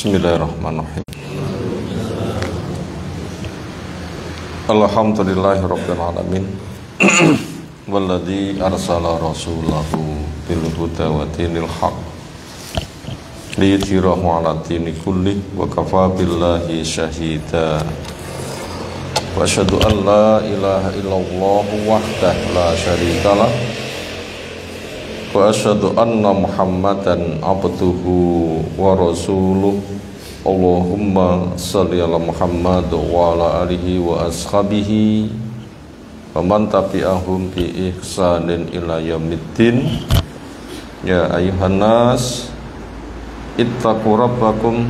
Bismillahirrahmanirrahim. Alhamdulillahirabbil alamin. Walladzi arsala rasulahu bil huda wa dinil haq liyudhhirahu 'ala dini kulli wa kafaa billahi syahida. Wa asyhadu an la ilaha illallah wahdahu la syarikalah wa asyhadu anna Muhammadan abduhu wa rasuluh. Allahumma shalli ala Muhammad wa ala alihi wa ashabihi wa man tabi'ahum bi ihsanin ila yaumiddin. Ya ayuhan nas ittaqu rabbakum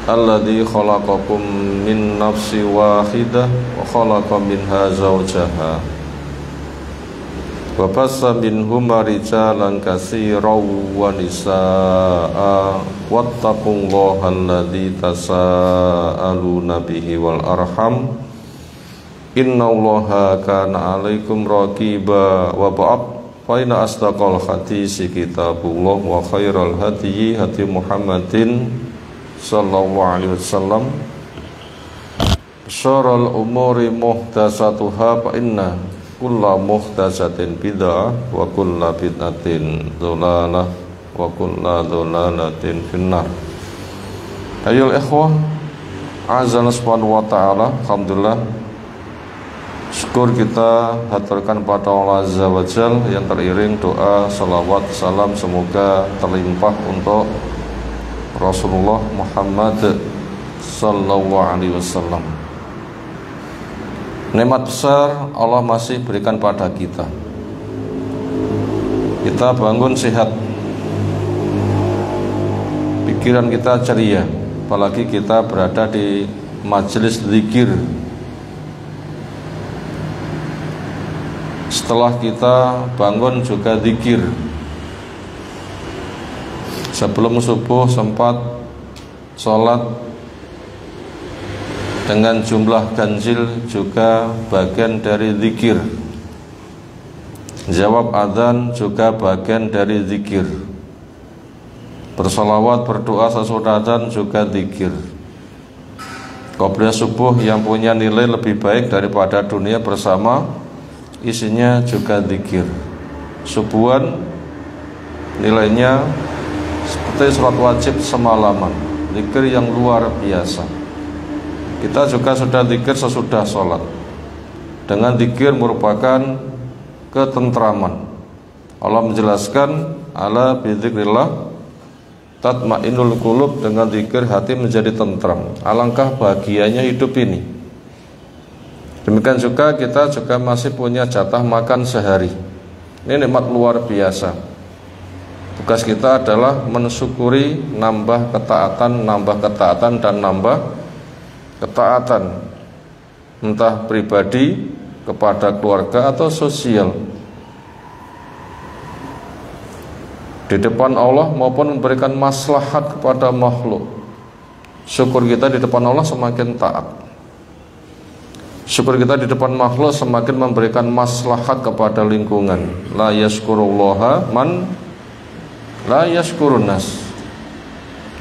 alladzi khalaqakum min nafsin wahidah wa khalaqa minha zawjaha wa bassa minhuma rijalan katsiran wa nisaa'a wattaqullaha alladzi tasaaluna bihi wal arham innallaha kana 'alaikum raqiba. Wa ba'd fa inna asdaqal hadisi kitabullah wa khairal hadyi hadi Muhammadin sallallahu alaihi wasallam. Syarrul umuri muhdatsatuha fa inna kulla muhdatsatin bid'ah wa kulla bid'atin dhalalah wa kulla dhalalatin finnar. Ayyuhal ikhwah, azza subhanahu wa ta'ala, alhamdulillah, syukur kita haturkan pada Allah azza wa jal yang teriring doa salawat salam semoga terlimpah untuk Rasulullah Muhammad sallallahu alaihi wasallam. Nikmat besar Allah masih berikan pada kita. Kita bangun sehat, pikiran kita ceria, apalagi kita berada di majelis zikir. Setelah kita bangun juga zikir. Sebelum subuh sempat sholat dengan jumlah ganjil juga bagian dari zikir. Jawab adzan juga bagian dari zikir. Bersolawat berdoa sesudah adzan juga zikir. Qobliyah subuh yang punya nilai lebih baik daripada dunia bersama isinya juga zikir. Subuhan nilainya seperti sholat wajib semalaman, zikir yang luar biasa. Kita juga sudah zikir sesudah sholat. Dengan zikir merupakan ketentraman. Allah menjelaskan ala bidzikrillah tatma'innul qulub, dengan zikir hati menjadi tentram. Alangkah bahagianya hidup ini. Demikian juga kita juga masih punya jatah makan sehari. Ini nikmat luar biasa. Tugas kita adalah mensyukuri, nambah ketaatan dan nambah ketaatan, entah pribadi kepada keluarga atau sosial, di depan Allah maupun memberikan maslahat kepada makhluk. Syukur kita di depan Allah semakin taat. Syukur kita di depan makhluk semakin memberikan maslahat kepada lingkungan. La yashkurullaha man la yashkurun nas.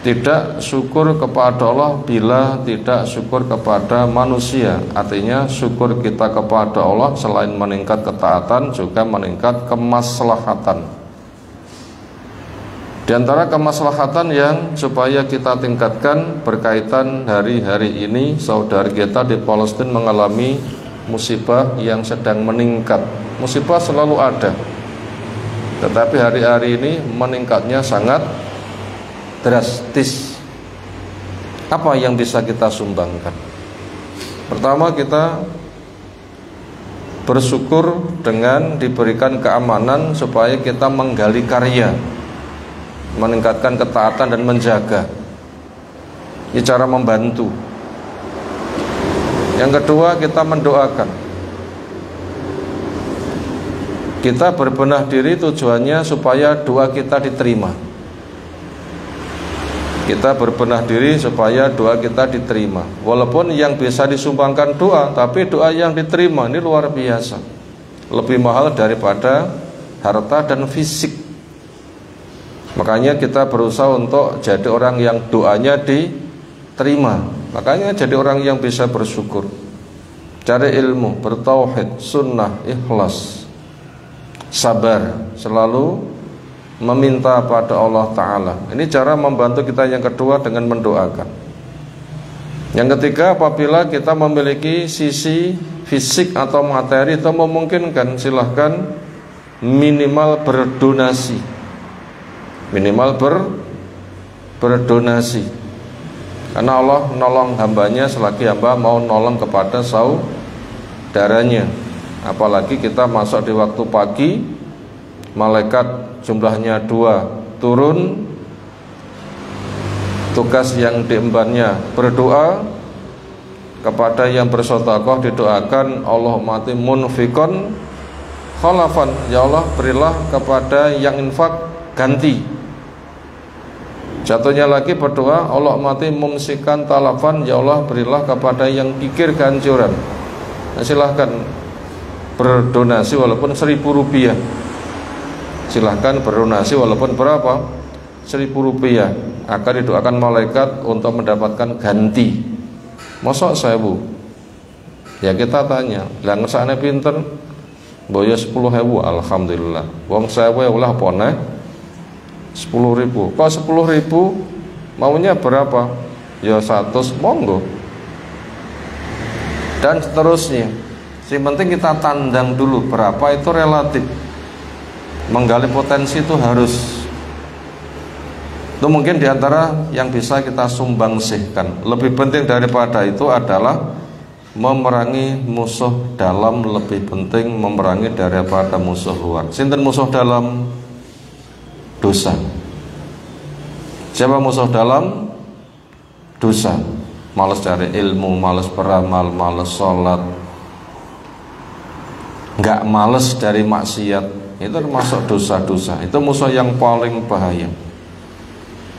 Tidak syukur kepada Allah bila tidak syukur kepada manusia. Artinya syukur kita kepada Allah selain meningkat ketaatan juga meningkat kemaslahatan. Di antara kemaslahatan yang supaya kita tingkatkan berkaitan hari-hari ini, saudara kita di Palestina mengalami musibah yang sedang meningkat. Musibah selalu ada, tetapi hari-hari ini meningkatnya sangat drastis. Apa yang bisa kita sumbangkan? Pertama, kita bersyukur dengan diberikan keamanan supaya kita menggali karya, meningkatkan ketaatan dan menjaga. Ini cara membantu. Yang kedua, kita mendoakan. Kita berbenah diri tujuannya supaya doa kita diterima. Kita berbenah diri supaya doa kita diterima. Walaupun yang bisa disumbangkan doa, tapi doa yang diterima ini luar biasa. Lebih mahal daripada harta dan fisik. Makanya kita berusaha untuk jadi orang yang doanya diterima. Makanya jadi orang yang bisa bersyukur, cari ilmu, bertauhid, sunnah, ikhlas, sabar, selalu meminta pada Allah Ta'ala. Ini cara membantu kita yang kedua dengan mendoakan. Yang ketiga, apabila kita memiliki sisi fisik atau materi itu memungkinkan, silahkan minimal berdonasi. Minimal berdonasi. Karena Allah nolong hambanya selagi hamba mau nolong kepada saudaranya. Apalagi kita masuk di waktu pagi, malaikat jumlahnya 2 turun, tugas yang diembannya berdoa kepada yang bersedekah, didoakan Allahumma ati munfikon khalafan, ya Allah berilah kepada yang infak ganti. Jatuhnya lagi berdoa Allahumma ati mumsikan talafan, ya Allah berilah kepada yang kikir kehancuran. Nah, silahkan berdonasi walaupun 1.000 rupiah. Silahkan berdonasi walaupun berapa? 1.000 rupiah. Akan didoakan malaikat untuk mendapatkan ganti. Mosok 1.000? Ya kita tanya, lah ngersane pinten? Boyo 10.000, alhamdulillah. Wong 1.000 ulah poneh 10.000. Kok 10.000 maunya berapa? Ya 100, monggo. Dan seterusnya. Yang penting kita tandang dulu berapa itu relatif. Menggali potensi itu harus. Itu mungkin diantara yang bisa kita sumbangsihkan. Lebih penting daripada itu adalah memerangi musuh dalam, lebih penting memerangi daripada musuh luar. Sinten musuh dalam? Dosa. Siapa musuh dalam? Dosa. Malas cari ilmu, malas beramal, malas sholat, nggak males dari maksiat, itu termasuk dosa-dosa. Itu musuh yang paling bahaya.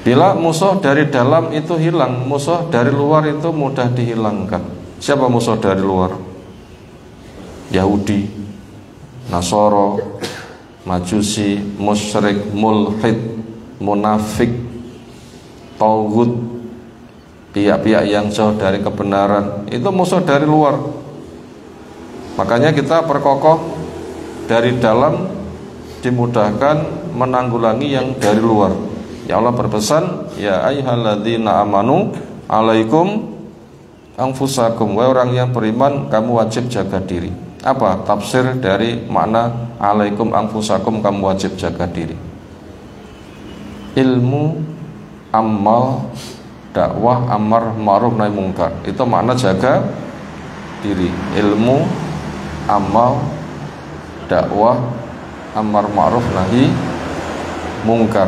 Bila musuh dari dalam itu hilang, musuh dari luar itu mudah dihilangkan. Siapa musuh dari luar? Yahudi, Nasoro, Majusi, musyrik, mulhid, munafik, tauhid, pihak-pihak yang jauh dari kebenaran. Itu musuh dari luar. Makanya kita perkokoh dari dalam, dimudahkan menanggulangi yang dari luar. Ya Allah berpesan, ya ayyuhalladzina amanu alaikum anfusakum, wahai orang yang beriman, kamu wajib jaga diri. Apa tafsir dari makna alaikum anfusakum, kamu wajib jaga diri? Ilmu, amal, dakwah, amar ma'ruf nahi mungkar, itu makna jaga diri. Ilmu, amal, dakwah, amar ma'ruf nahi mungkar.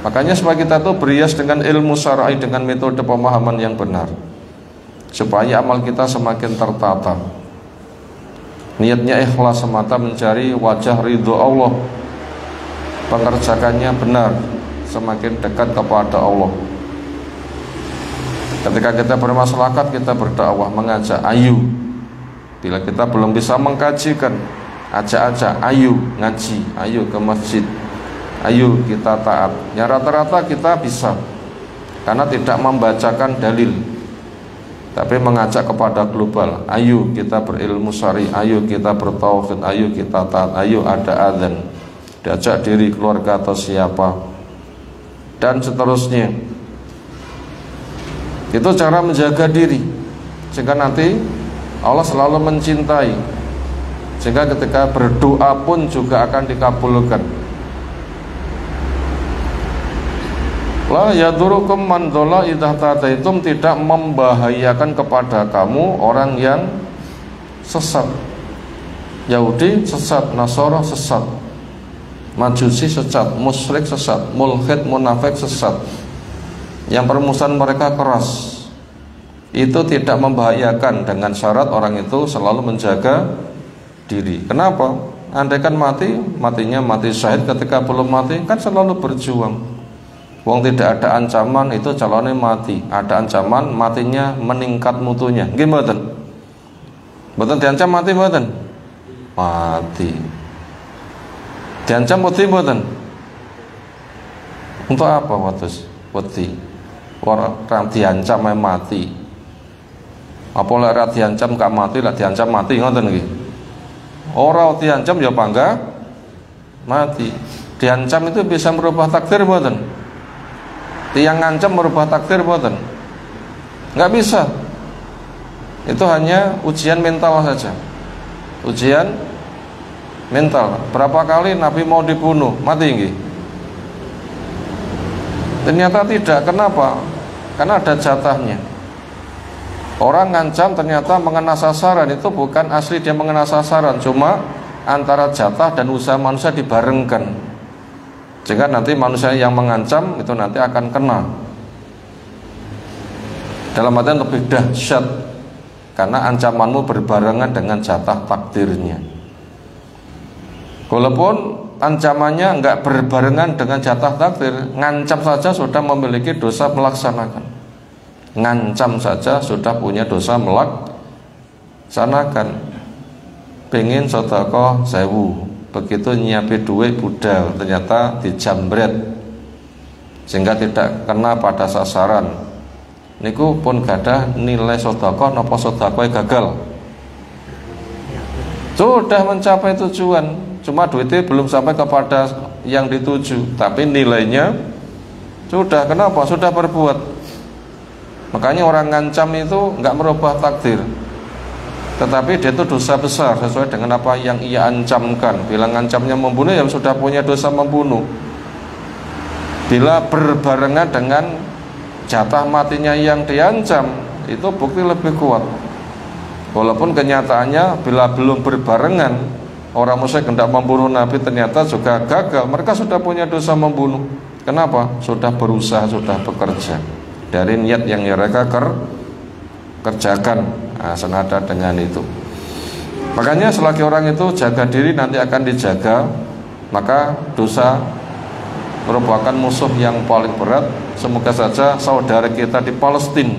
Makanya supaya kita tuh berhias dengan ilmu syar'i, dengan metode pemahaman yang benar, supaya amal kita semakin tertata. Niatnya ikhlas semata mencari wajah ridho Allah, pengerjakannya benar, semakin dekat kepada Allah. Ketika kita bermasyarakat, kita berdakwah, mengajak, ayo. Bila kita belum bisa mengkajikan, ajak-ajak, ayo ngaji, ayo ke masjid, ayo kita taat. Ya rata-rata kita bisa, karena tidak membacakan dalil, tapi mengajak kepada global. Ayo kita berilmu syar'i, ayo kita bertauhid, ayo kita taat, ayo ada adzan, diajak diri, keluarga atau siapa, dan seterusnya. Itu cara menjaga diri, sehingga nanti Allah selalu mencintai, sehingga ketika berdoa pun juga akan dikabulkan. La yadurukum man dhalla idza tataitum, tidak membahayakan kepada kamu orang yang sesat. Yahudi sesat, Nasara sesat, Majusi sesat, musyrik sesat, mulhid, munafik sesat, yang permusuhan mereka keras. Itu tidak membahayakan, dengan syarat orang itu selalu menjaga diri. Kenapa? Andaikan mati, matinya mati syahid. Ketika belum mati kan selalu berjuang. Wong tidak ada ancaman itu calonnya mati. Ada ancaman, matinya meningkat mutunya. Nggih mboten? Mboten diancam mati mboten? Mati. Diancam mati mboten? Untuk apa wedi? Orang diancam mati. Apa lek diancam gak mati, lek diancam mati ngoten nggih. Ora diancam ya bangga mati. Diancam itu bisa merubah takdir mboten? Tiang ngancam merubah takdir mboten? Enggak bisa. Itu hanya ujian mental saja. Ujian mental. Berapa kali Nabi mau dibunuh, mati nggih? Ternyata tidak. Kenapa? Karena ada jatahnya. Orang ngancam ternyata mengena sasaran, itu bukan asli dia mengena sasaran, cuma antara jatah dan usaha manusia dibarengkan. Sehingga nanti manusia yang mengancam itu nanti akan kena. Dalam artian lebih dahsyat, karena ancamanmu berbarengan dengan jatah takdirnya. Walaupun ancamannya enggak berbarengan dengan jatah takdir, ngancam saja sudah memiliki dosa melaksanakan. Ngancam saja sudah punya dosa melaksanakan. Pengen sedekah 1000, begitu nyiapin duit budal, ternyata dijambret sehingga tidak kena pada sasaran. Niku pun gadah nilai sedekah napa sedekah gagal. Sudah mencapai tujuan, cuma duitnya belum sampai kepada yang dituju, tapi nilainya sudah. Kenapa? Sudah berbuat. Makanya orang ngancam itu enggak merubah takdir, tetapi dia itu dosa besar sesuai dengan apa yang ia ancamkan. Bila ngancamnya membunuh, yang sudah punya dosa membunuh. Bila berbarengan dengan jatah matinya yang diancam, itu bukti lebih kuat. Walaupun kenyataannya bila belum berbarengan, orang musyrik hendak membunuh Nabi ternyata juga gagal. Mereka sudah punya dosa membunuh. Kenapa? Sudah berusaha, sudah bekerja dari niat yang mereka kerjakan. Nah, senada dengan itu. Makanya selagi orang itu jaga diri, nanti akan dijaga. Maka dosa merupakan musuh yang paling berat. Semoga saja saudara kita di Palestina,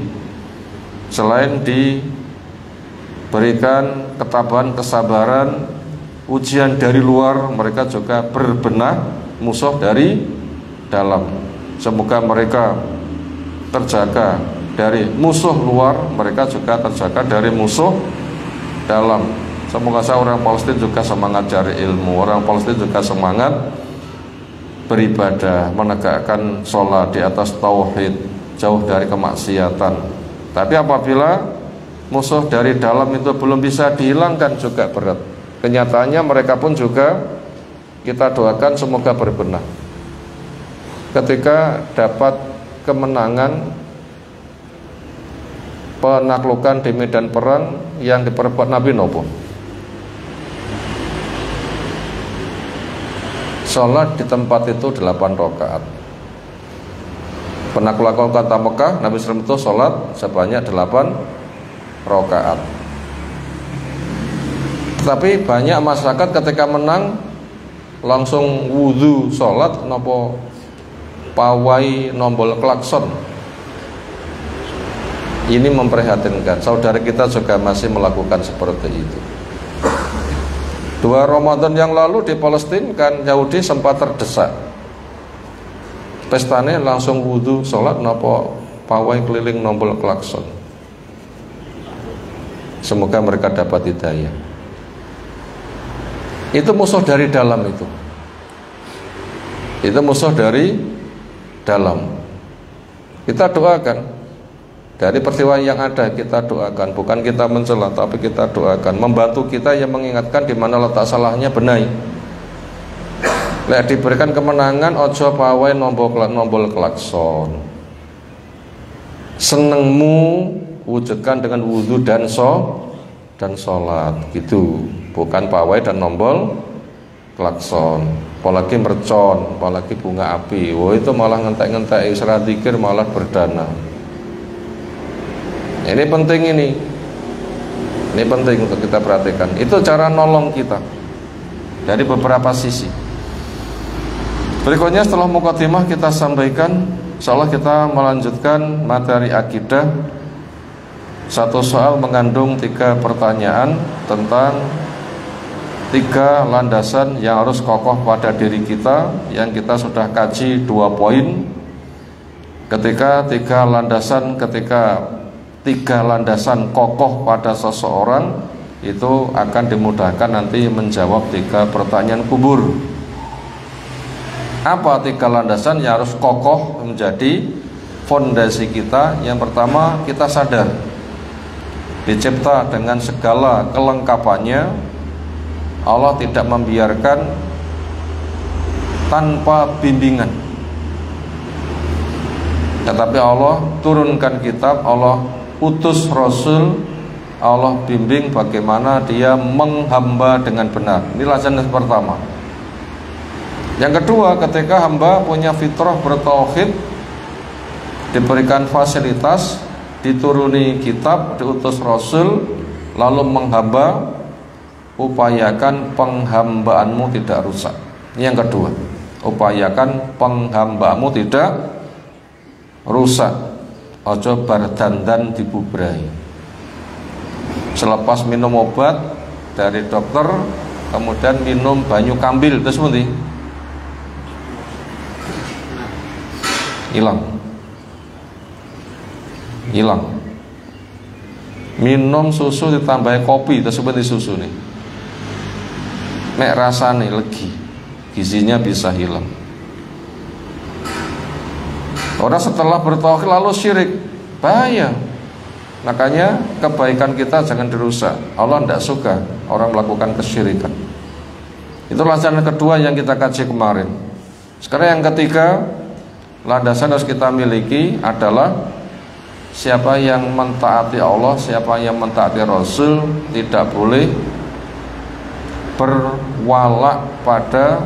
selain diberikan ketabahan, kesabaran, ujian dari luar, mereka juga berbenah musuh dari dalam. Semoga mereka terjaga dari musuh luar, mereka juga terjaga dari musuh dalam. Semoga orang Palestina juga semangat cari ilmu, orang Palestina juga semangat beribadah, menegakkan sholat di atas tauhid, jauh dari kemaksiatan. Tapi apabila musuh dari dalam itu belum bisa dihilangkan, juga berat. Kenyataannya mereka pun juga kita doakan semoga berbenah. Ketika dapat kemenangan, penaklukan di medan perang, yang diperbuat Nabi nopo? Sholat di tempat itu 8 rakaat. Penaklukan kota Mekah, Nabi SAW itu sholat sebanyak 8 rakaat. Tetapi banyak masyarakat ketika menang langsung wudhu sholat, nopo pawai nombol klakson. Ini memprihatinkan. Saudara kita juga masih melakukan seperti itu. 2 Ramadan yang lalu di Palestina kan Yahudi sempat terdesak. Pestane langsung wudhu sholat nopo pawai keliling nombol klakson. Semoga mereka dapat hidayah. Itu musuh dari dalam itu. Itu musuh dari dalam. Kita doakan. Dari peristiwa yang ada kita doakan, bukan kita mencela, tapi kita doakan, membantu kita yang mengingatkan di mana letak salahnya, benahi. Lek diberikan kemenangan, ojo pawai nombol klakson. Senengmu wujudkan dengan wudhu dan sholat, gitu. Bukan pawai dan nombol klakson. Apalagi mercon, apalagi bunga api. Wah, itu malah ngentek-ngentek isra dzikir, malah berdana. Ini penting ini penting untuk kita perhatikan. Itu cara nolong kita dari beberapa sisi. Berikutnya setelah mukadimah kita sampaikan, insyaallah kita melanjutkan materi akidah. Satu soal mengandung 3 pertanyaan tentang 3 landasan yang harus kokoh pada diri kita, yang kita sudah kaji 2 poin. Ketika 3 landasan kokoh pada seseorang, itu akan dimudahkan nanti menjawab 3 pertanyaan kubur. Apa 3 landasan yang harus kokoh menjadi fondasi kita? Yang pertama, kita sadar dicipta dengan segala kelengkapannya. Allah tidak membiarkan tanpa bimbingan, tetapi Allah turunkan kitab, Allah utus Rasul, Allah bimbing bagaimana dia menghamba dengan benar. Ini landasan yang pertama. Yang kedua, ketika hamba punya fitrah bertauhid, diberikan fasilitas, dituruni kitab, diutus Rasul, lalu menghamba, upayakan penghambaanmu tidak rusak. Ini yang kedua, upayakan penghambaanmu tidak rusak. Ojo berdandan dibubrai. Selepas minum obat dari dokter, kemudian minum banyu kambil, terus nanti hilang. Minum susu ditambah kopi, terus nanti susu nih, mek rasane legi, gizinya bisa hilang. Orang setelah bertauhid lalu syirik, bahaya. Makanya kebaikan kita jangan dirusak. Allah tidak suka orang melakukan kesyirikan. Itu landasan kedua yang kita kaji kemarin. Sekarang yang ketiga, landasan harus kita miliki adalah siapa yang mentaati Allah, siapa yang mentaati Rasul, tidak boleh berwala pada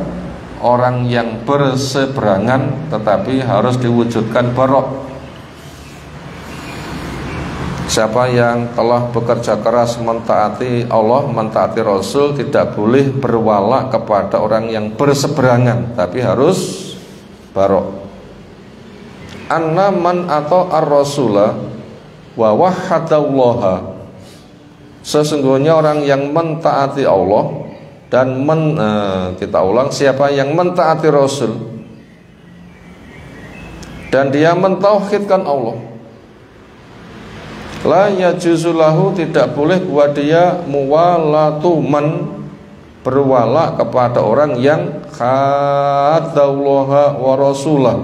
orang yang berseberangan, tetapi harus diwujudkan barok. Siapa yang telah bekerja keras mentaati Allah, mentaati Rasul, tidak boleh berwala kepada orang yang berseberangan, tapi harus barok. Anna man atau ar-rasulah wa wahhadallaha. Sesungguhnya orang yang mentaati Allah dan kita ulang, siapa yang mentaati Rasul dan dia mentauhidkan Allah, la yajuzulahu, tidak boleh buat dia muwalatu man, berwala kepada orang yang khadallaha wa rasulah,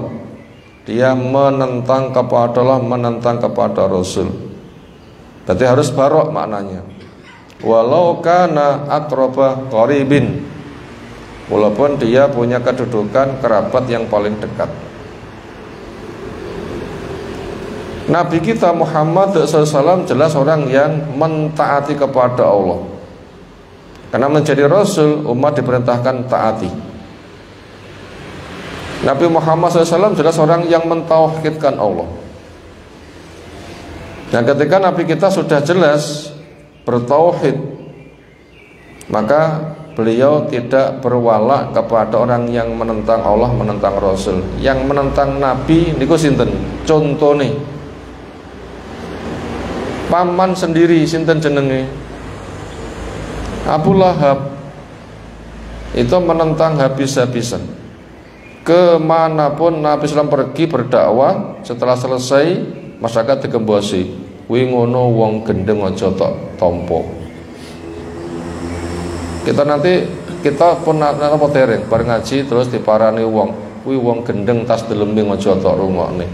dia menentang kepada Allah, menentang kepada Rasul. Berarti harus barok maknanya. Walau kana aqraba qaribin, walaupun dia punya kedudukan kerabat yang paling dekat. Nabi kita Muhammad SAW jelas orang yang mentaati kepada Allah. Karena menjadi Rasul, umat diperintahkan taati. Nabi Muhammad SAW jelas orang yang mentauhidkan Allah. Dan ketika Nabi kita sudah jelas bertauhid, maka beliau tidak berwala kepada orang yang menentang Allah, menentang Rasul. Yang menentang Nabi niku sinten? Contoh nih, paman sendiri, sinten jenenge? Abu Lahab. Itu menentang habis-habisan. Kemanapun Nabi SAW pergi berdakwah, setelah selesai masyarakat digembosi, kuwi ngono wong gendeng aja tok tompo. Kita pun napa dereng bareng ngaji terus diparani wong, kuwi wong gendeng tas deleming aja tok rungokne.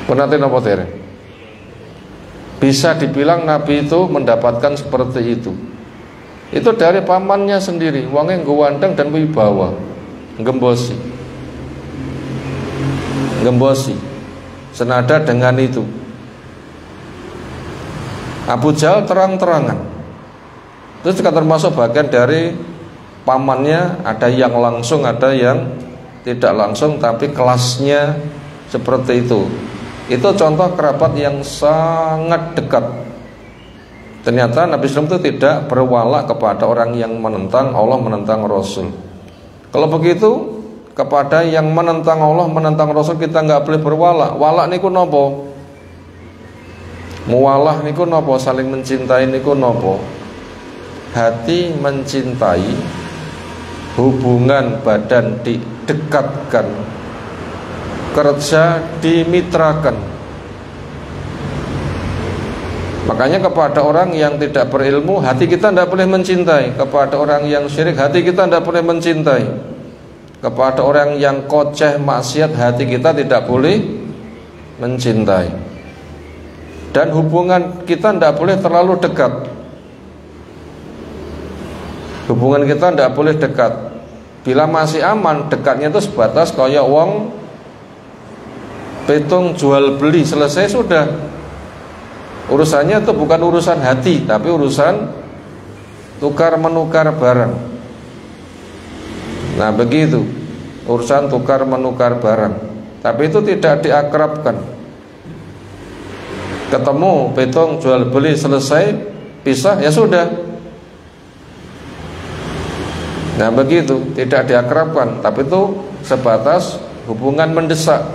Penate napa dereng? Bisa dibilang Nabi itu mendapatkan seperti itu. Itu dari pamannya sendiri, wongnya nggewandeng dan wibawa, gembosi. Senada dengan itu, Abu Jahal terang-terangan. Itu juga termasuk bagian dari pamannya, ada yang langsung, ada yang tidak langsung, tapi kelasnya seperti itu. Itu contoh kerabat yang sangat dekat. Ternyata Nabi SAW itu tidak berwala kepada orang yang menentang Allah, menentang Rasul. Kalau begitu, kepada yang menentang Allah, menentang Rasul kita nggak boleh berwala. Wala niku nopo? Muwalah niku nopo? Saling mencintai niku nopo? hati mencintai, hubungan badan didekatkan, kerja dimitrakan. Makanya kepada orang yang tidak berilmu, hati kita tidak boleh mencintai. Kepada orang yang syirik, hati kita tidak boleh mencintai. Kepada orang yang koceh maksiat, hati kita tidak boleh mencintai. Dan hubungan kita tidak boleh terlalu dekat. Hubungan kita tidak boleh dekat. Bila masih aman, dekatnya itu sebatas kayak wong petung jual beli, selesai sudah. Urusannya itu bukan urusan hati, tapi urusan tukar menukar barang. Nah begitu, urusan tukar menukar barang. Tapi itu tidak diakrabkan. Ketemu petung jual beli, selesai, pisah, ya sudah. Nah begitu, tidak diakrabkan, tapi itu sebatas hubungan mendesak.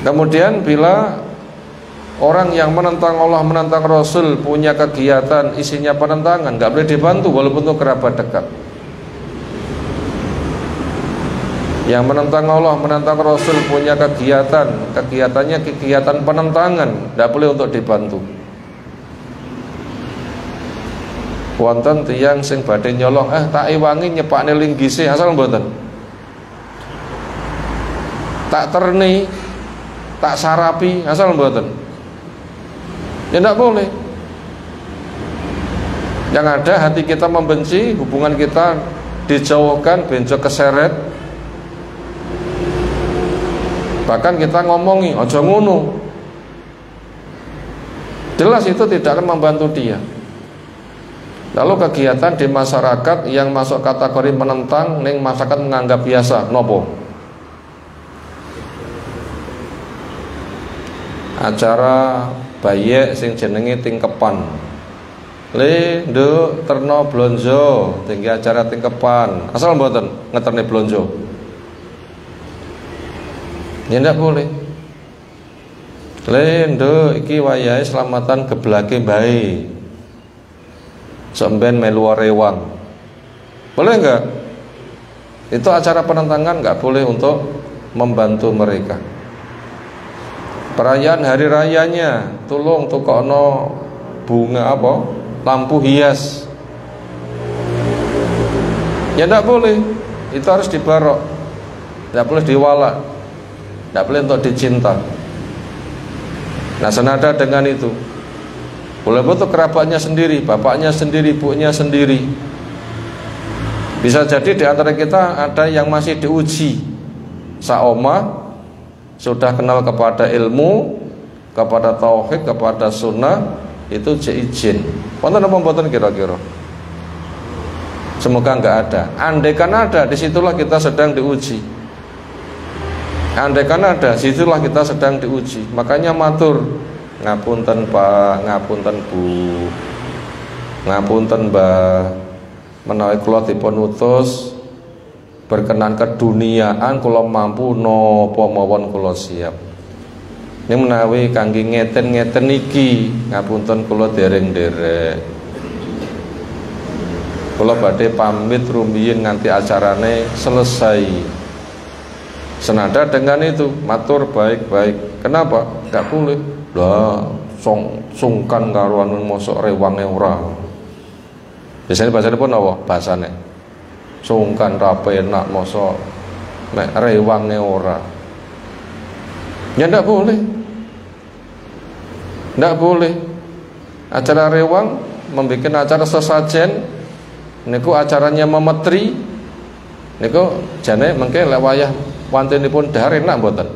Kemudian bila orang yang menentang Allah, menentang Rasul, punya kegiatan isinya penentangan, nggak boleh dibantu walaupun itu kerabat dekat. Yang menentang Allah, menentang Rasul, punya kegiatannya kegiatan penentangan, nggak boleh untuk dibantu. Wonten tiyang sing badhe nyolong, tak iwangi nyepakne linggise, asal mboten. Tak terni, tak sarapi, asal mboten. Ya tidak boleh. Yang ada hati kita membenci, hubungan kita dijauhkan, benjok keseret. Bahkan kita ngomongi, ojo ngono. Jelas itu tidak akan membantu dia. Lalu kegiatan di masyarakat yang masuk kategori menentang, ning masyarakat menganggap biasa, nopo? Acara bayek sing jenenge tingkepan. Le nduk terno blonjo, tinggi acara tingkepan. Asal mboten ngeterne blonjo. Ya ndak boleh. Le nduk iki wayahe selamatan geblake bae. Somben melu rewang. Boleh enggak? Itu acara penentangan, enggak boleh untuk membantu mereka. Perayaan hari rayanya, tolong tukokno bunga apa? Lampu hias. Ya tidak boleh. Itu harus dibarok. Tidak boleh diwala. Tidak boleh untuk dicinta. Nah senada dengan itu, boleh betul kerabatnya sendiri, bapaknya sendiri, ibunya sendiri. Bisa jadi di antara kita ada yang masih diuji. Saoma sudah kenal kepada ilmu, kepada tauhid, kepada sunnah, itu izin. Wonten apa mboten kira-kira? Semoga enggak ada. Andaikan ada, disitulah kita sedang diuji. Andaikan ada, disitulah kita sedang diuji. Makanya matur, ngapunten Pak, ngapunten Bu, ngapunten Mbah, menawi kula dipun utus berkenan keduniaan, kula mampu napa mawon kula siap. Ning menawi kangge ngeten-ngeten iki, ngapunten kula dereng-derek. Kula badhe pamit rumiyin nganti acarane selesai. Senada dengan itu, matur baik-baik. Kenapa? Enggak boleh. Lah, sungkan karo anu mosok rewange ora. Biasane bahasane pun apa? Bahasane sungkan ra penak mosok nek rewange ora. Ya ndak boleh. Ndak boleh. Acara rewang membuat acara sesajen niku acaranya memetri niku jane mengke lek wayah wantenipun dahar enak mboten?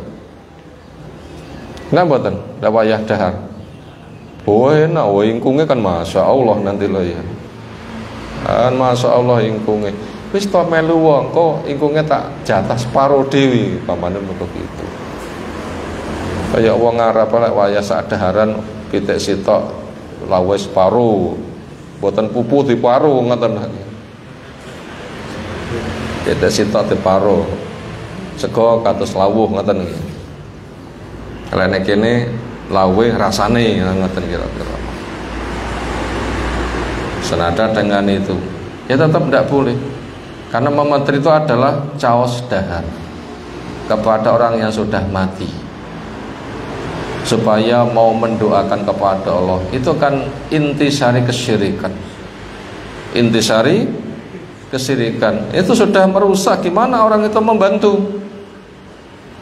Enak mboten lek wayah dahar? Oh enak, ingkunge kan Masya Allah nanti lo ya. Kan Masya Allah ingkunge. Wis to melu wong kok ingkunge tak jatah separo dhewe pamane begitu. Kayak wong Arab lek wayah sak daharan pitik sitok lawe separo, boten pupu diparo ngoten. Pitik sitok diparo. Sego kados lawuh ngoten iki. Kalau nek kene lawe rasane ngoten kira-kira. Senada dengan itu, ya tetap tidak boleh. Karena memetri itu adalah caos dahar kepada orang yang sudah mati, supaya mau mendoakan kepada Allah. Itu kan intisari kesyirikan. Intisari kesyirikan itu sudah merusak. Gimana orang itu membantu?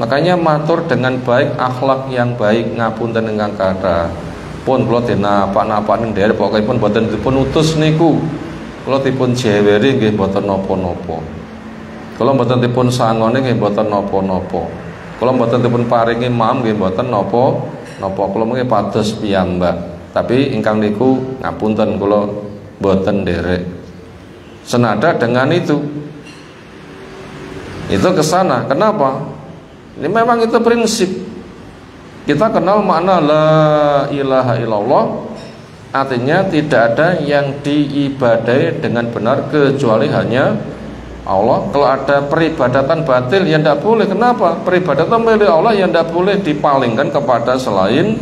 Makanya matur dengan baik, akhlak yang baik, ngapunten ingkang kathah. Pun kula dinapak-napak ning daerah pokokipun boten dipun utus niku. Kula dipun jeweri nggih boten napa-napa. Kula boten dipun sangone nggih boten napa-napa. Kula boten dipun paringi maam nggih boten napa-napa. Kula mengki pados piyambak. Tapi ingkang niku ngapunten kula boten nderek. Senada dengan itu ke sana. Kenapa? Ini memang itu prinsip. Kita kenal makna la ilaha illallah, artinya tidak ada yang diibadai dengan benar kecuali hanya Allah. Kalau ada peribadatan batil yang tidak boleh. Kenapa? Peribadatan milik Allah yang tidak boleh dipalingkan kepada selain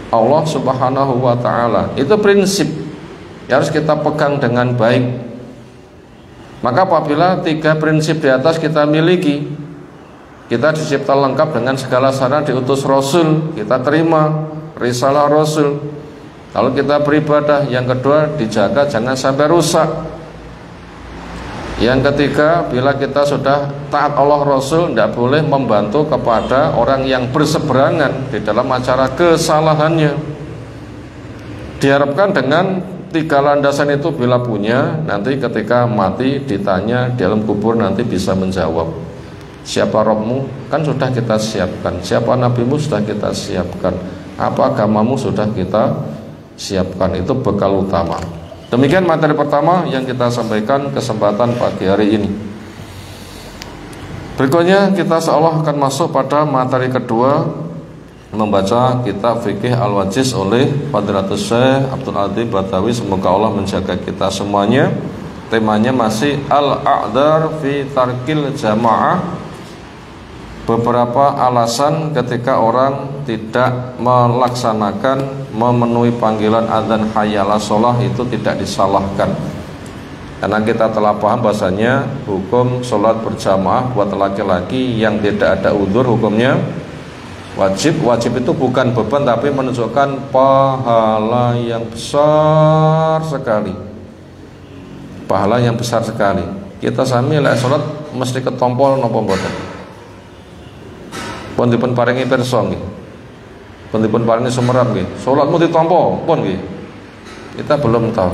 Allah subhanahu wa ta'ala. Itu prinsip yang harus kita pegang dengan baik. Maka apabila 3 prinsip di atas kita miliki, kita dicipta lengkap dengan segala sarana, diutus Rasul, kita terima risalah Rasul. Kalau kita beribadah, yang kedua dijaga jangan sampai rusak. Yang ketiga, bila kita sudah taat Allah Rasul, tidak boleh membantu kepada orang yang berseberangan di dalam acara kesalahannya. Diharapkan dengan 3 landasan itu bila punya, nanti ketika mati ditanya di dalam kubur nanti bisa menjawab. Siapa Rabbmu? Kan sudah kita siapkan. Siapa Nabimu? Sudah kita siapkan. Apa agamamu? Sudah kita siapkan. Itu bekal utama. Demikian materi pertama yang kita sampaikan kesempatan pagi hari ini. Berikutnya kita seolah akan masuk pada materi kedua, membaca kitab Fikih Al-Wajiz oleh Fadilatul Syekh Abdul Adzim Batawi. Semoga Allah menjaga kita semuanya. Temanya masih Al-A'dhar fi Tarkil Jamaah. Beberapa alasan ketika orang tidak melaksanakan, memenuhi panggilan adzan hayya 'alas shalah itu tidak disalahkan. Karena kita telah paham bahasanya hukum sholat berjamaah buat laki-laki yang tidak ada udzur hukumnya wajib. Wajib itu bukan beban tapi menunjukkan pahala yang besar sekali. Pahala yang besar sekali. Kita sami lek sholat mesti ketompol napa mboten? Pun dipun paringi pirsa nggih. Pun dipun paringi sumerap nggih. Salatmu ditampa pun nggih. Kita belum tahu.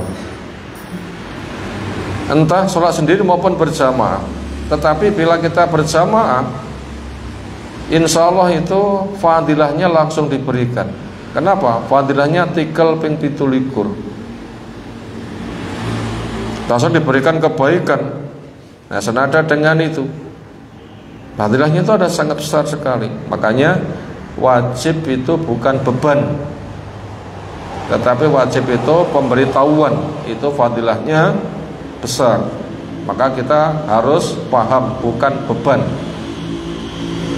Entah salat sendiri maupun berjamaah. Tetapi bila kita berjamaah, insya Allah itu fadilahnya langsung diberikan. Kenapa? Fadilahnya tikel ping 17. Langsung diberikan kebaikan. Nah, senada dengan itu, fadilahnya itu ada sangat besar sekali. Makanya wajib itu bukan beban, tetapi wajib itu pemberitahuan. Itu fadilahnya besar. Maka kita harus paham bukan beban.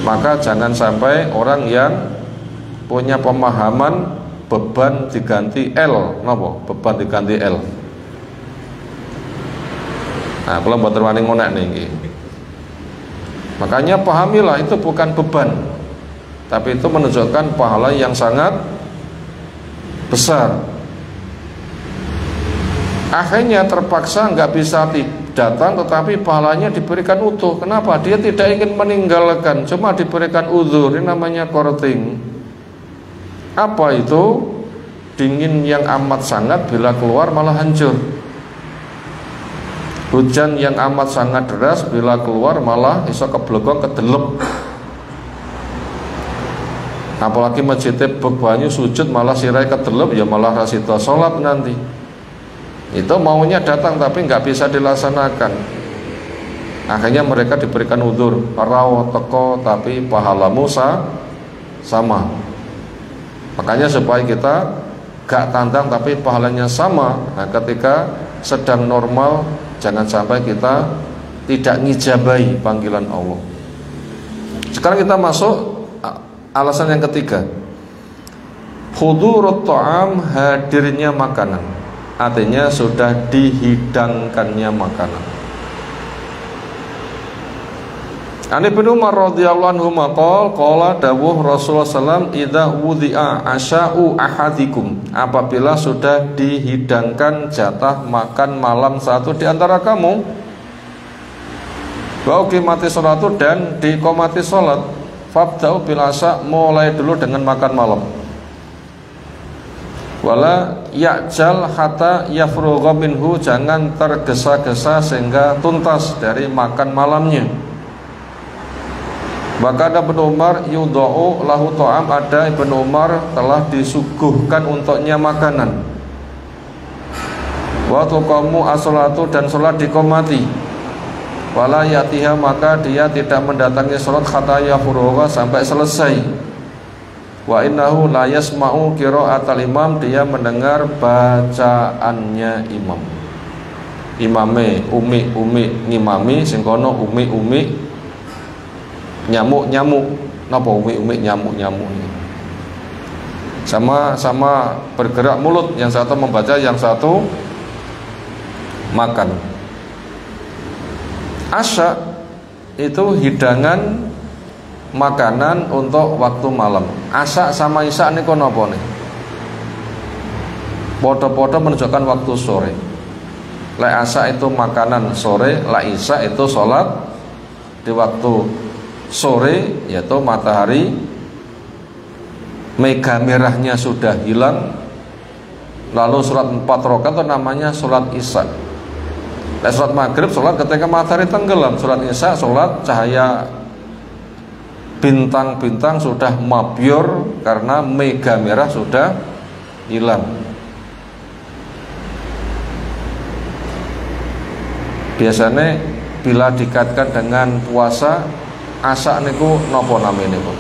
Maka jangan sampai orang yang punya pemahaman beban diganti L, napa? Beban diganti L. Nah, kalau buat terwani ngonek nih. Makanya pahamilah itu bukan beban, tapi itu menunjukkan pahala yang sangat besar. Akhirnya terpaksa nggak bisa datang, tetapi pahalanya diberikan utuh. Kenapa? Dia tidak ingin meninggalkan, cuma diberikan uzur. Ini namanya korting. Apa itu? Dingin yang amat sangat, bila keluar malah hancur. Hujan yang amat sangat deras, bila keluar malah iso keblogong kedelep. Apalagi masjidnya banyu sujud malah sirai kedelep, ya malah rasito sholat nanti. Itu maunya datang tapi nggak bisa dilaksanakan. Akhirnya mereka diberikan udzur, raw teko tapi pahalamu sama. Makanya supaya kita gak tantang tapi pahalanya sama. Nah, ketika sedang normal, jangan sampai kita tidak ngijabahi panggilan Allah. Sekarang kita masuk alasan yang ketiga. Hudurut ta'am, hadirnya makanan. artinya sudah dihidangkannya makanan. Ani bin Umar radhiyallahu anhu qala dawuh Rasulullah sallam idza wudi'a asya'u ahadikum, apabila sudah dihidangkan jatah makan malam satu di antara kamu, wa uqimati sholatu, dan diqomati salat, fabda'u bil asya, mulai dulu dengan makan malam, wala ya'jal hatta yafrugha minhu, jangan tergesa-gesa sehingga tuntas dari makan malamnya. Maka ada Ibnu Umar yudha'u lahu ta'am, ada Ibnu Umar telah disuguhkan untuknya makanan. Wa tuqamu as-sholatu, dan sholat diqomati. Wala yatiha, maka dia tidak mendatangi sholat hatta yafrugha, sampai selesai. Wa innahu la yasma'u qira'atal imam, dia mendengar bacaannya imam. Imame umi ngimami, sing kono umi nyamuk napa umi nyamuk sama bergerak mulut, yang satu membaca, yang satu makan. Asya itu hidangan makanan untuk waktu malam. Asya sama isya niku napa nih? Podo-podo menunjukkan waktu sore. Lek asya itu makanan sore, lek isya itu sholat di waktu sore, yaitu matahari mega merahnya sudah hilang, lalu sholat 4 rakaat itu namanya sholat isya. Sholat maghrib sholat ketika matahari tenggelam, sholat isya sholat cahaya bintang-bintang sudah mabyur karena mega merah sudah hilang. Biasanya bila dikaitkan dengan puasa, asa niku napa namanya niku?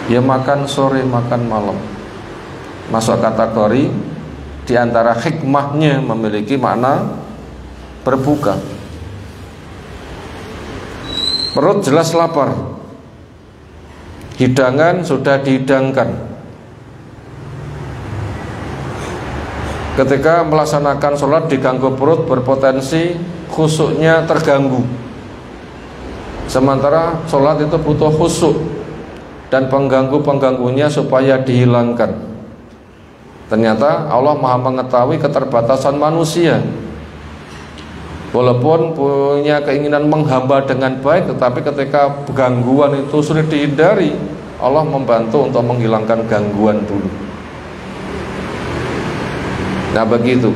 Ya makan sore, makan malam. Masuk kategori di antara hikmahnya memiliki makna berbuka. Perut jelas lapar, hidangan sudah dihidangkan. Ketika melaksanakan sholat diganggu perut, berpotensi khusyuknya terganggu. Sementara sholat itu butuh khusyuk dan pengganggu-pengganggunya supaya dihilangkan. Ternyata Allah Maha mengetahui keterbatasan manusia. Walaupun punya keinginan menghamba dengan baik, tetapi ketika gangguan itu sulit dihindari, Allah membantu untuk menghilangkan gangguan dulu. Nah begitu.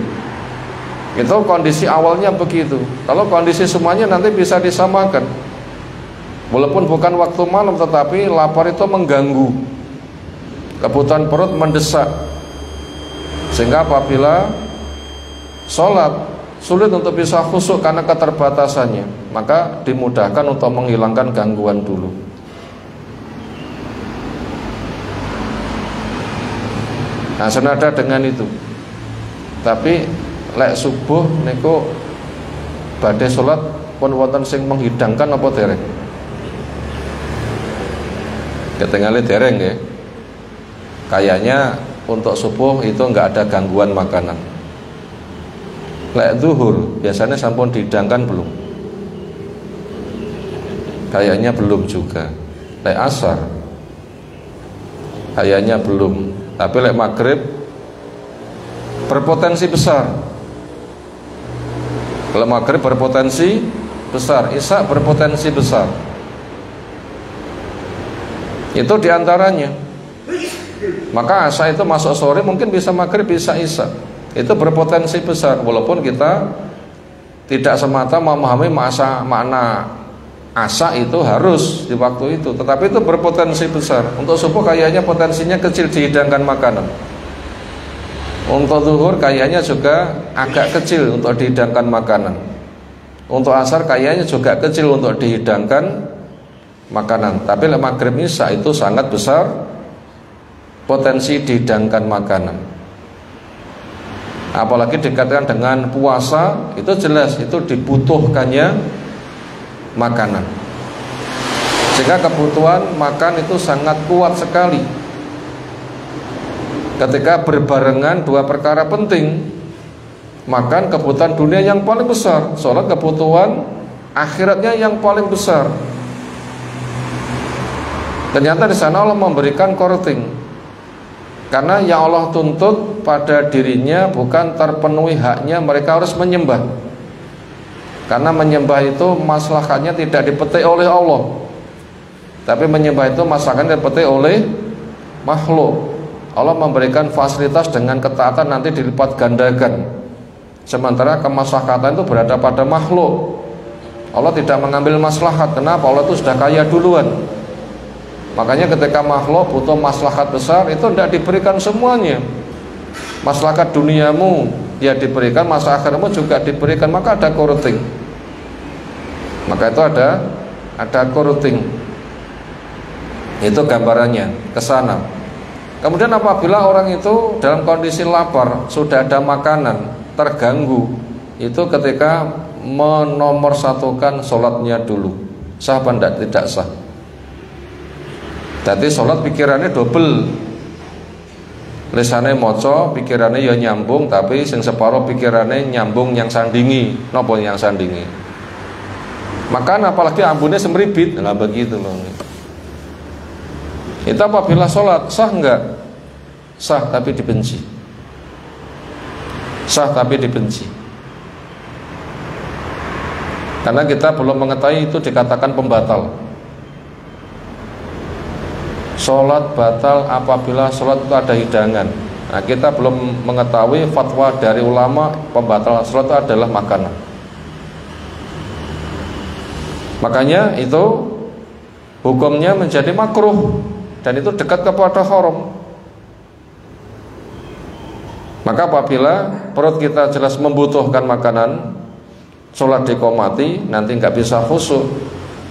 Itu kondisi awalnya begitu. Kalau kondisi semuanya nanti bisa disamakan. Walaupun bukan waktu malam, tetapi lapar itu mengganggu, kebutuhan perut mendesak, sehingga apabila sholat sulit untuk bisa khusyuk karena keterbatasannya, maka dimudahkan untuk menghilangkan gangguan dulu. Nah senada dengan itu, tapi lek subuh niku badhe sholat pun wonten sing menghidangkan apa dereng? Ketinggalan dereng ya. Kayaknya untuk subuh itu enggak ada gangguan makanan. Lek zuhur biasanya sampun dihidangkan belum? Kayaknya belum juga. Lek asar kayaknya belum. Tapi lek maghrib berpotensi besar. Kalau maghrib berpotensi besar, isya berpotensi besar. Itu diantaranya. Maka asya itu masuk sore, mungkin bisa maghrib, bisa isya. Itu berpotensi besar. Walaupun kita tidak semata memahami makna asya itu harus di waktu itu, tetapi itu berpotensi besar. Untuk subuh kayaknya potensinya kecil dihidangkan makanan. Untuk zuhur kayaknya juga agak kecil untuk dihidangkan makanan. Untuk asar kayaknya juga kecil untuk dihidangkan makanan. Tapi maghrib isya itu sangat besar potensi dihidangkan makanan. Apalagi dikatakan dengan puasa, itu jelas itu dibutuhkannya makanan. Sehingga kebutuhan makan itu sangat kuat sekali. ketika berbarengan dua perkara penting. Makan kebutuhan dunia yang paling besar, sholat kebutuhan akhiratnya yang paling besar. Ternyata di sana Allah memberikan korting, karena yang Allah tuntut pada dirinya bukan terpenuhi haknya mereka harus menyembah, karena menyembah itu maslahatnya tidak dipetik oleh Allah, tapi menyembah itu maslahatnya dipetik oleh makhluk. Allah memberikan fasilitas dengan ketaatan nanti dilipat gandakan, sementara kemaslahatan itu berada pada makhluk. Allah tidak mengambil maslahat. Kenapa? Allah itu sudah kaya duluan. Makanya ketika makhluk butuh maslahat besar, itu tidak diberikan semuanya. Maslahat duniamu ya diberikan, maslahat akhirmu juga diberikan, maka ada korting. Maka itu ada korting. Itu gambarannya ke sana. Kemudian apabila orang itu dalam kondisi lapar, sudah ada makanan, terganggu, itu ketika menomorsatukan sholatnya dulu. Sah apa enggak? Tidak sah. Jadi sholat pikirannya double, lisannya moco, pikirannya ya nyambung, tapi sing separuh pikirannya nyambung yang sandingi. Nopo yang sandingi? Makan apalagi ambunnya semeribit, nggak begitu loh. Itu apabila sholat sah enggak? Sah tapi dibenci. Sah tapi dibenci. Karena kita belum mengetahui itu dikatakan pembatal. Sholat batal apabila sholat itu ada hidangan. Nah, kita belum mengetahui fatwa dari ulama pembatal sholat itu adalah makanan. Makanya itu hukumnya menjadi makruh, dan itu dekat kepada haram. Maka apabila perut kita jelas membutuhkan makanan, sholat diqomati, nanti nggak bisa khusyuk,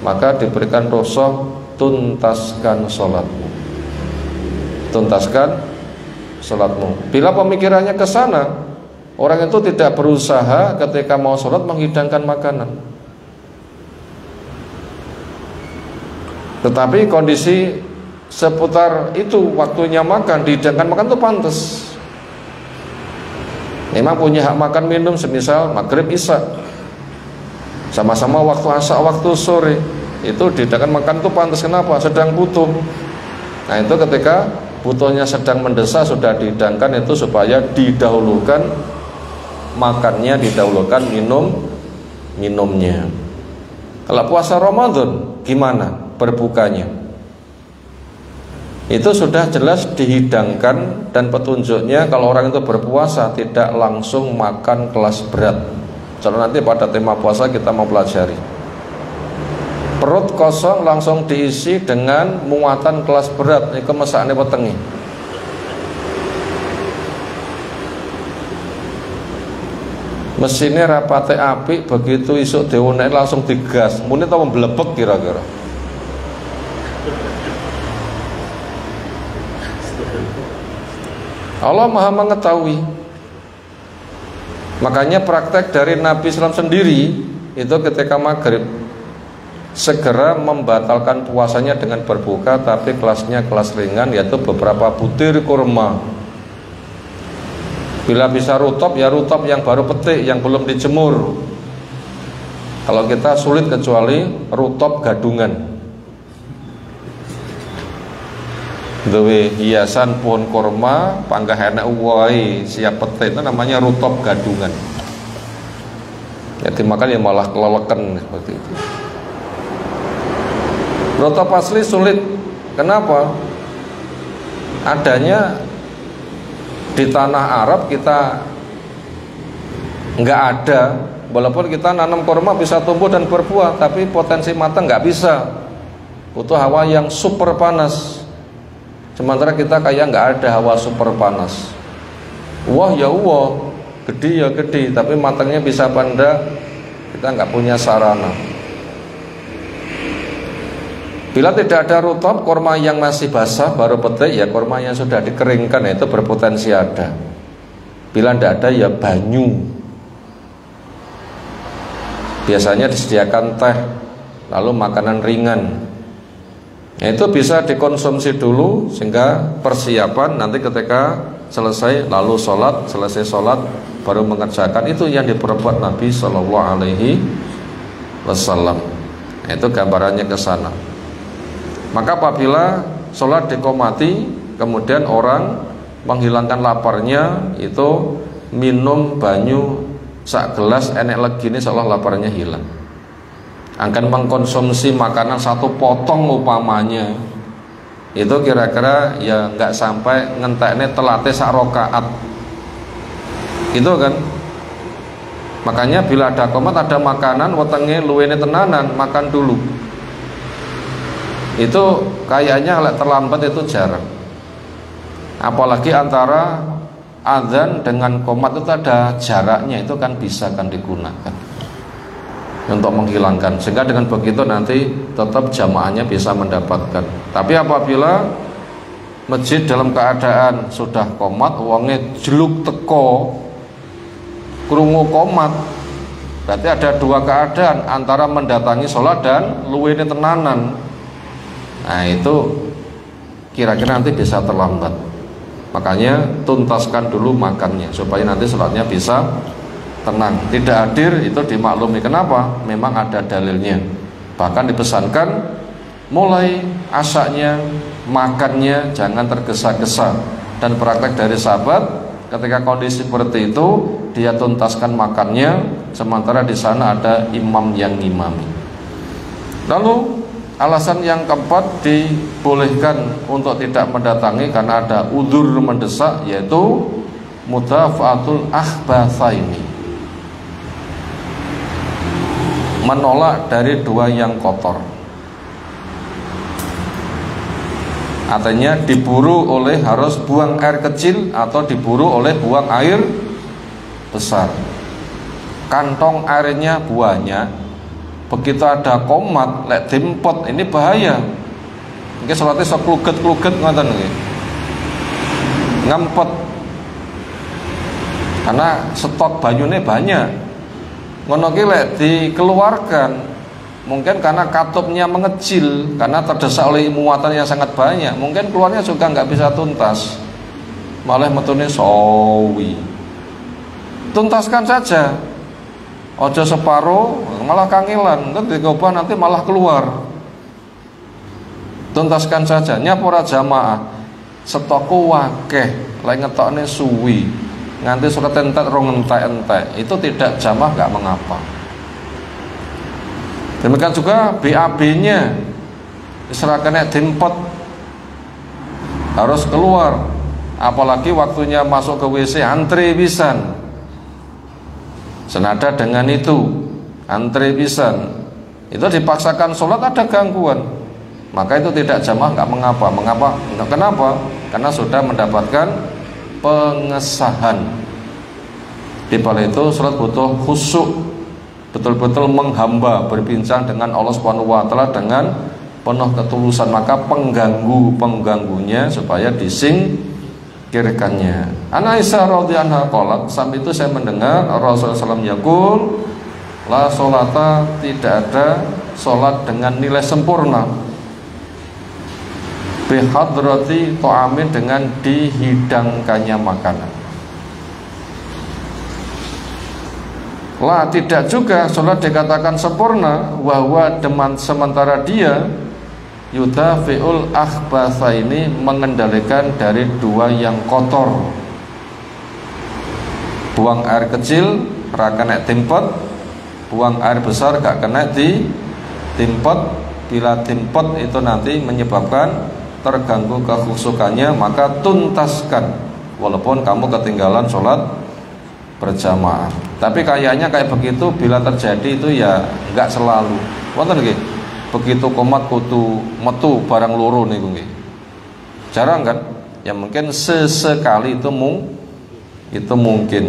maka diberikan dosa, tuntaskan sholatmu. Tuntaskan sholatmu. Bila pemikirannya ke sana, orang itu tidak berusaha ketika mau sholat menghidangkan makanan. Tetapi kondisi seputar itu, waktunya makan, dihidangkan makan itu pantas. Memang punya hak makan minum, semisal maghrib isya, sama-sama waktu asar, waktu sore, itu dihidangkan makan itu pantas. Kenapa? Sedang butuh. Nah itu ketika butuhnya sedang mendesak, sudah dihidangkan itu supaya didahulukan makannya, didahulukan minumnya. Kalau puasa Ramadan gimana berbukanya? Itu sudah jelas dihidangkan, dan petunjuknya kalau orang itu berpuasa tidak langsung makan kelas berat. Kalau nanti pada tema puasa kita mau pelajari. Perut kosong langsung diisi dengan muatan kelas berat, ini kemesaknya petengi. Mesinnya rapate api, begitu isuk diunek langsung digas. Muni tau memblebek kira-kira. Allah Maha mengetahui. Makanya praktek dari Nabi SAW sendiri itu ketika maghrib segera membatalkan puasanya dengan berbuka, tapi kelasnya kelas ringan, yaitu beberapa butir kurma. Bila bisa rutop, ya rutop yang baru petik, yang belum dijemur. Kalau kita sulit kecuali rutop gadungan. Dewe hiasan pohon kurma panggah enak uwai siap petik, itu namanya rutop gadungan. Ya dimakan ya malah keleleken seperti itu. Rutop asli sulit. Kenapa? Adanya di tanah Arab kita nggak ada. Walaupun kita nanam kurma bisa tumbuh dan berbuah, tapi potensi matang nggak bisa. Butuh hawa yang super panas. Sementara kita kayak nggak ada hawa super panas. Wah ya wah, gede ya gede, tapi matangnya bisa apa enggak, kita nggak punya sarana. Bila tidak ada rutop, kurma yang masih basah baru petik, ya kurma yang sudah dikeringkan itu berpotensi ada. Bila tidak ada ya banyu. Biasanya disediakan teh, lalu makanan ringan. Itu bisa dikonsumsi dulu sehingga persiapan nanti ketika selesai lalu sholat, selesai sholat baru mengerjakan. Itu yang diperbuat Nabi Shallallahu Alaihi Wasallam. Itu gambarannya ke sana. Maka apabila sholat diqomati, kemudian orang menghilangkan laparnya itu minum banyu sak gelas enek legine seolah laparnya hilang. Akan mengkonsumsi makanan satu potong upamanya, itu kira-kira ya nggak sampai ngentekne telate sak rokaat. Itu kan. Makanya bila ada qomat, ada makanan wetenge luwene tenanan, makan dulu. Itu kayaknya kalau terlambat itu jarang. Apalagi antara azan dengan qomat itu ada jaraknya, itu kan bisa kan digunakan untuk menghilangkan, sehingga dengan begitu nanti tetap jamaahnya bisa mendapatkan. Tapi apabila masjid dalam keadaan sudah qomat, wonge jeluk teko krungu qomat, berarti ada dua keadaan, antara mendatangi sholat dan luwene tenanan. Nah itu kira-kira nanti bisa terlambat. Makanya tuntaskan dulu makannya supaya nanti sholatnya bisa tenang. Tidak hadir itu dimaklumi. Kenapa? Memang ada dalilnya. Bahkan dipesankan mulai asaknya, makannya jangan tergesa-gesa. Dan praktek dari sahabat ketika kondisi seperti itu dia tuntaskan makannya, sementara di sana ada imam yang ngimami. Lalu alasan yang keempat dibolehkan untuk tidak mendatangi karena ada udzur mendesak, yaitu mudafa'atul akhbatsaini, menolak dari dua yang kotor. Artinya diburu oleh harus buang air kecil atau diburu oleh buang air besar. Kantong airnya banyak, begitu ada qomat lek dimpot ini bahaya. Nggih salate sok kluget-kluget ngoten nggih. Ngempet. Karena stok banyune banyak. Ngono ki lek dikeluarkan mungkin karena katupnya mengecil, karena terdesak oleh muatan yang sangat banyak, mungkin keluarnya juga nggak bisa tuntas, malah metune sawi. Tuntaskan saja, ojo separuh malah kangelan, nanti digobah nanti malah keluar. Tuntaskan saja, nyapora jamaah stokku wakeh lek ngetokne suwi nganti surat entek rong entek-entek, itu tidak jamaah nggak mengapa. Demikian juga BAB-nya diserahkan dimpet harus keluar, apalagi waktunya masuk ke WC antri pisan. Senada dengan itu antri pisan, itu dipaksakan sholat ada gangguan, maka itu tidak jamaah nggak mengapa. Kenapa? Karena sudah mendapatkan pengesahan. Di balik itu sholat butuh khusyuk, betul-betul menghamba, berbincang dengan Allah Subhanahu wa taala dengan penuh ketulusan, maka pengganggunya supaya disingkirkannya. An Aisyah radhiyallahu anha qalat, sampai itu saya mendengar Rasulullah SAW yaqul, la sholata, tidak ada sholat dengan nilai sempurna, bihadrati ta'amin, dengan dihidangkannya makanan. Lah tidak juga sholat dikatakan sempurna bahwa deman sementara dia yudafi'ul akhbatsa, ini mengendalikan dari dua yang kotor. Buang air kecil ra kena timpet, buang air besar gak kena di timpet. Bila timpet itu nanti menyebabkan terganggu kekhusyukannya, maka tuntaskan walaupun kamu ketinggalan sholat berjamaah. Tapi kayaknya kayak begitu bila terjadi itu ya enggak selalu. Wonten nggih. Begitu qomat kudu metu barang loro niku nggih. Jarang kan? Ya mungkin sesekali itu mungkin.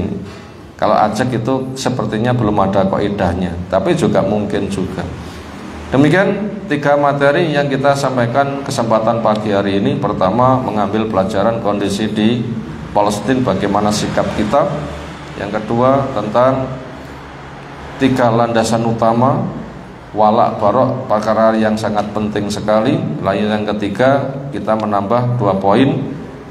Kalau ajak itu sepertinya belum ada kaidahnya, tapi juga mungkin juga. Demikian 3 materi yang kita sampaikan kesempatan pagi hari ini. Pertama, mengambil pelajaran kondisi di Palestina, bagaimana sikap kita. Yang kedua, tentang 3 landasan utama walak barok, perkara yang sangat penting sekali. Lalu yang ketiga, kita menambah 2 poin,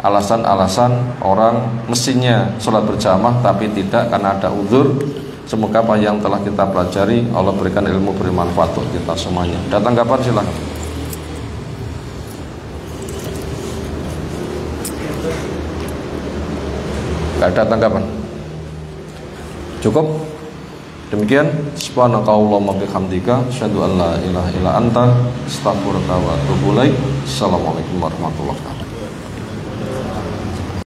alasan-alasan orang mestinya sholat berjamaah tapi tidak karena ada uzur. Semoga apa yang telah kita pelajari Allah berikan ilmu bermanfaat untuk kita semuanya. Ada tanggapan silahkan. Tidak ada tanggapan. Cukup. Demikian, subhanakallahumma bihamdika, asyhadu an la ilaha illa anta, astaghfiruka wa atubu ilaik. Assalamualaikum warahmatullahi wabarakatuh.